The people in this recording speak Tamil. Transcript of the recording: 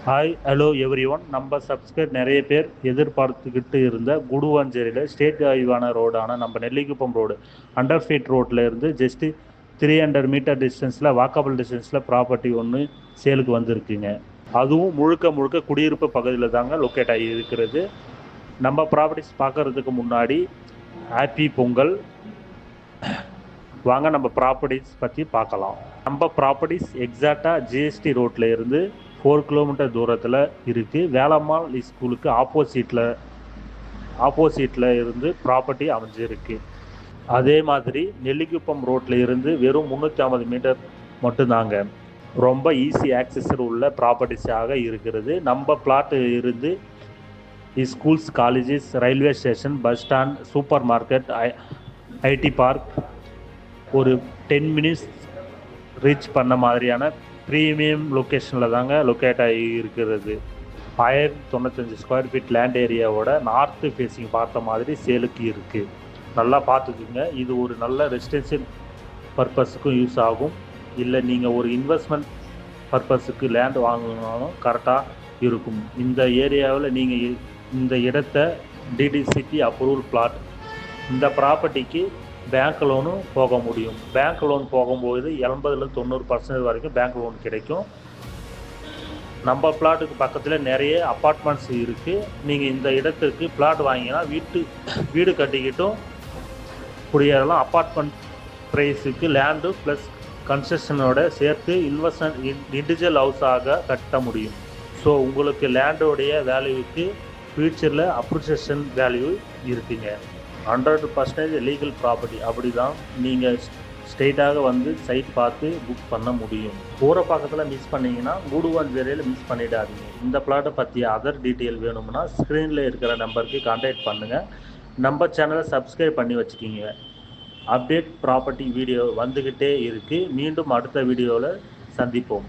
Hi hello every one. நம்ம சப்ஸ்கிரைப் நிறைய பேர் எதிர்பார்த்துக்கிட்டு இருந்த குடுவாஞ்சேரியில் ஸ்டேட் ஹைவான ரோடான நம்ம நெல்லிக்குப்பம் ரோடு அண்டர் ஃபீட் ரோட்டில் இருந்து ஜஸ்ட்டு 300 மீட்டர் டிஸ்டன்ஸில் வாக்கபிள் டிஸ்டன்ஸில் ப்ராப்பர்ட்டி ஒன்று சேலுக்கு வந்திருக்குங்க. அதுவும் முழுக்க முழுக்க குடியிருப்பு பகுதியில் தாங்க லொக்கேட் ஆகி இருக்கிறது. நம்ம ப்ராப்பர்ட்டிஸ் பார்க்குறதுக்கு முன்னாடி ஹாப்பி பொங்கல். வாங்க நம்ம ப்ராப்பர்ட்டிஸ் பற்றி பார்க்கலாம். நம்ம ப்ராப்பர்ட்டிஸ் எக்ஸாக்டாக ஜிஎஸ்டி ரோட்டில் இருந்து 4 கிலோமீட்டர் தூரத்தில் இருக்குது. வேலம்மாள் ஸ்கூலுக்கு ஆப்போசிட்டில் இருந்து ப்ராப்பர்ட்டி அமைஞ்சிருக்கு. அதே மாதிரி நெல்லிக்குப்பம் ரோட்டில் இருந்து வெறும் 350 மீட்டர் மட்டும்தாங்க. ரொம்ப ஈஸி ஆக்சஸர் உள்ள ப்ராப்பர்ட்டிஸாக இருக்கிறது. நம்ம பிளாட்டு இருந்து schools, colleges, railway station, bus stand, super market, IT park ஒரு 10 மினிட்ஸ் ரீச் பண்ண மாதிரியான ப்ரீமியம் லொக்கேஷனில் தாங்க லொக்கேட் ஆகி இருக்கிறது. 1095 ஸ்கொயர் ஃபீட் லேண்ட் ஏரியாவோட நார்த்து ஃபேஸிங் பார்த்த மாதிரி சேலுக்கு இருக்குது. நல்லா பார்த்துக்குங்க. இது ஒரு நல்ல ரெசிடென்ஷியல் பர்பஸுக்கும் யூஸ் ஆகும். இல்லை நீங்கள் ஒரு இன்வெஸ்ட்மெண்ட் பர்பஸுக்கு லேண்ட் வாங்கினாலும் கரெக்டாக இருக்கும். இந்த ஏரியாவில் நீங்கள் இந்த இடத்த டிடிசிபி அப்ரூவல் பிளாட். இந்த ப்ராப்பர்ட்டிக்கு பேங்க் லோனும் போக முடியும். பேங்க் லோன் போகும்போது 80-90% வரைக்கும் பேங்க் லோன் கிடைக்கும். நம்ம பிளாட்டுக்கு பக்கத்தில் நிறைய அப்பார்ட்மெண்ட்ஸ் இருக்குது. நீங்கள் இந்த இடத்துக்கு பிளாட் வாங்கினா வீடு கட்டிக்கிட்டும் குடியேறலாம். அப்பார்ட்மெண்ட் ப்ரைஸுக்கு லேண்டு ப்ளஸ் கன்ஸ்ட்ரக்ஷனோட சேர்த்து இண்டிவிஜுவல் ஹவுஸாக கட்ட முடியும். ஸோ உங்களுக்கு லேண்டோடைய வேல்யூவுக்கு ஃப்யூச்சரில் அப்ரிசியேஷன் வேல்யூ இருக்குங்க. 100% லீகல் ப்ராப்பர்ட்டி. அப்படி தான் நீங்கள் ஸ்ட்ரெயிட்டாக வந்து சைட் பார்த்து புக் பண்ண முடியும். போகிற பக்கத்தில் மிஸ் பண்ணிங்கன்னா குடுவாஞ்சேரியில் மிஸ் பண்ணிடாதீங்க. இந்த பிளாட்டை பற்றி அதர் டீட்டெயில் வேணும்னா ஸ்க்ரீனில் இருக்கிற நம்பருக்கு கான்டாக்ட் பண்ணுங்கள். நம்ம சேனலை சப்ஸ்கிரைப் பண்ணி வச்சுக்கிங்க. அப்டேட் ப்ராப்பர்ட்டி வீடியோ வந்துக்கிட்டே இருக்குது. மீண்டும் அடுத்த வீடியோவில் சந்திப்போம்.